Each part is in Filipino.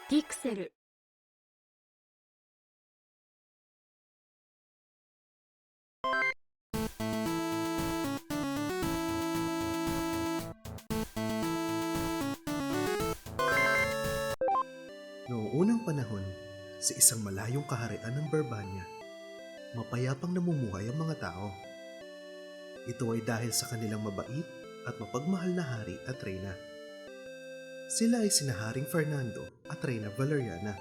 ピクセル。Noong unang panahon, sa isang malayong kaharian ng Barbania, mapayapang namumuhay ang mga tao. Ito ay dahil sa kanilang mabait at mapagmahal na hari at reyna. Sila ay sina Haring Fernando at Reyna Valeriana.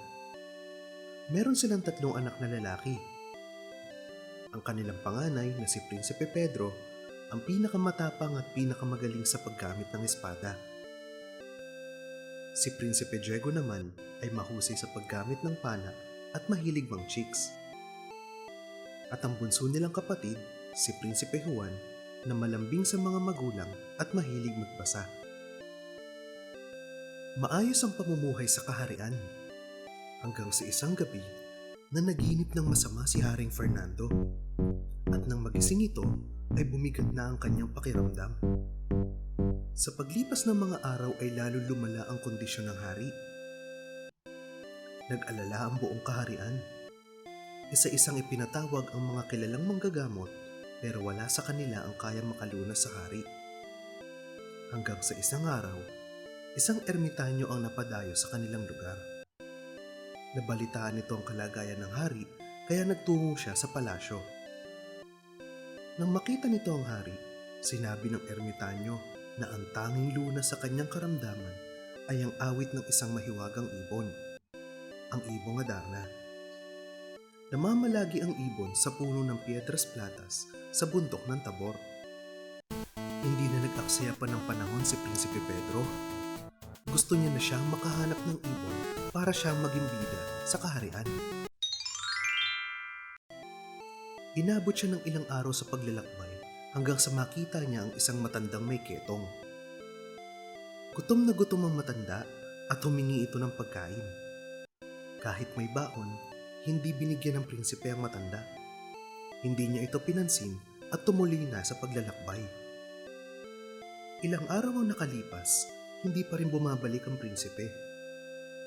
Meron silang tatlong anak na lalaki. Ang kanilang panganay na si Prinsipe Pedro ang pinakamatapang at pinakamagaling sa paggamit ng espada. Si Prinsipe Diego naman ay mahusay sa paggamit ng pana at mahilig mang chicks. At ang bunso nilang kapatid, si Prinsipe Juan, na malambing sa mga magulang at mahilig magbasa. Maayos ang pamumuhay sa kaharian hanggang sa isang gabi na naginip ng masama si Haring Fernando at nang magising ito ay bumigat na ang kanyang pakiramdam. Sa paglipas ng mga araw ay lalo lumala ang kondisyon ng hari. Nag-alala ang buong kaharian. Isa-isang ipinatawag ang mga kilalang manggagamot pero wala sa kanila ang kayang makalunas sa hari. Hanggang sa isang araw, isang ermitanyo ang napadayo sa kanilang lugar. Nabalitaan nito ang kalagayan ng hari kaya nagtungo siya sa palasyo. Nang makita nito ang hari, sinabi ng ermitanyo na ang tanging lunas sa kanyang karamdaman ay ang awit ng isang mahiwagang ibon, ang ibong Adarna. Namamalagi ang ibon sa puno ng Piedras Platas sa bundok ng Tabor. Hindi na nag-aksaya pa ng panahon si Prinsipe Pedro. Gusto niya na siyang makahanap ng ibon para siyang maging bida sa kaharian. Inabot siya ng ilang araw sa paglalakbay hanggang sa makita niya ang isang matandang may ketong. Gutom na gutom ang matanda at humingi ito ng pagkain. Kahit may baon, hindi binigyan ng prinsipe ang matanda. Hindi niya ito pinansin at tumuloy na sa paglalakbay. Ilang araw ang nakalipas, hindi pa rin bumabalik ang prinsipe.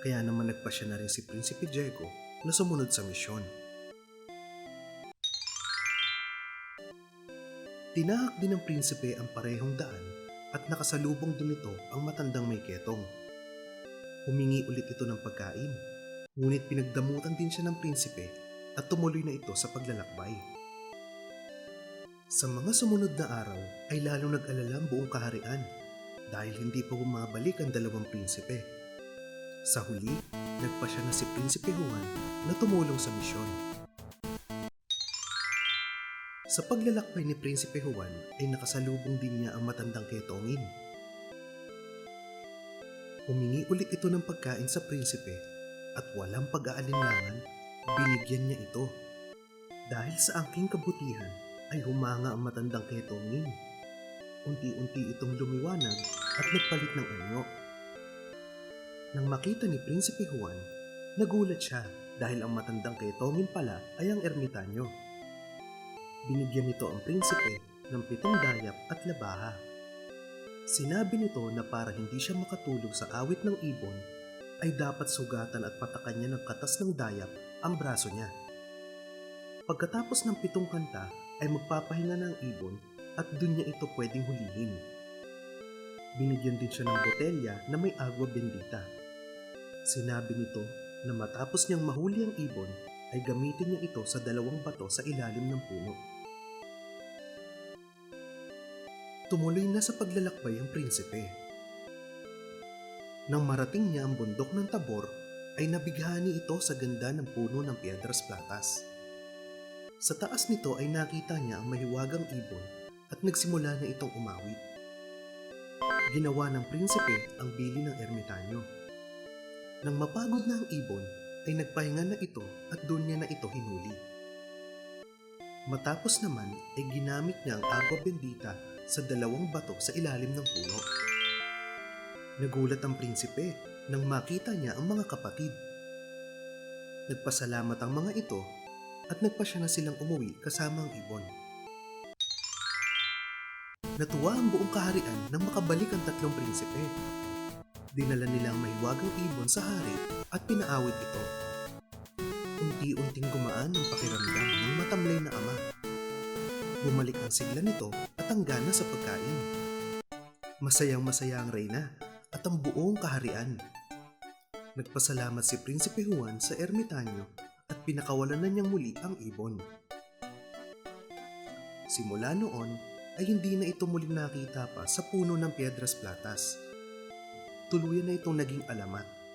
Kaya naman nagpasya na rin si Prinsipe Diego na sumunod sa misyon. Tinahak din ng prinsipe ang parehong daan at nakasalubong din ito ang matandang may ketong. Humingi ulit ito ng pagkain, ngunit pinagdamutan din siya ng prinsipe at tumuloy na ito sa paglalakbay. Sa mga sumunod na araw ay lalong nag-alala ang buong kaharian dahil hindi pa bumabalik ang dalawang prinsipe. Sa huli, nagpasya na si Prinsipe Juan na tumulong sa misyon. Sa paglalakbay ni Prinsipe Juan ay nakasalubong din niya ang matandang ketongin. Humingi ulit ito ng pagkain sa prinsipe at walang pag-aalinlangan, binigyan niya ito. Dahil sa angking kabutihan ay humanga ang matandang ketongin. Unti-unti itong lumiwanag at nagpalit ng anyo. Nang makita ni Prinsipe Juan, nagulat siya dahil ang matandang ketongin pala ay ang ermitanyo. Binigyan nito ang prinsipe ng 7 dayap at labaha. Sinabi nito na para hindi siya makatulog sa awit ng ibon, ay dapat sugatan at patakan niya ng katas ng dayap ang braso niya. Pagkatapos ng 7 kanta ay magpapahinga ng ibon at dun niya ito pwedeng hulihin. Binigyan din siya ng botelya na may agua bendita. Sinabi nito na matapos niyang mahuli ang ibon ay gamitin niya ito sa 2 bato sa ilalim ng puno. Tumuloy na sa paglalakbay ang prinsipe. Nang marating niya ang bundok ng Tabor, ay nabighani ito sa ganda ng puno ng Piedras Platas. Sa taas nito ay nakita niya ang mahiwagang ibon at nagsimula na itong umawit. Ginawa ng prinsipe ang bili ng ermitanyo. Nang mapagod na ang ibon, ay nagpahinga na ito at doon niya na ito hinuli. Matapos naman ay ginamit niya ang agua bendita sa 2 bato sa ilalim ng puno. Nagulat ang prinsipe nang makita niya ang mga kapatid. Nagpasalamat ang mga ito at nagpasya na silang umuwi kasama ang ibon. Natuwa ang buong kaharian nang makabalik ang 3 prinsipe. Dinala nilang mahiwagang ibon sa hari at pinaawit ito. Unti-unting gumaan ang pakiramdam ng matamlay na ama. Bumalik ang sigla nito at ang gana sa pagkain. Masayang masaya ang reyna at ang buong kaharian. Nagpasalamat si Prinsipe Juan sa ermitanyo at pinakawalan na niyang muli ang ibon. Simula noon ay hindi na ito muling nakita pa sa puno ng Piedras Platas. Tuluyan na itong naging alamat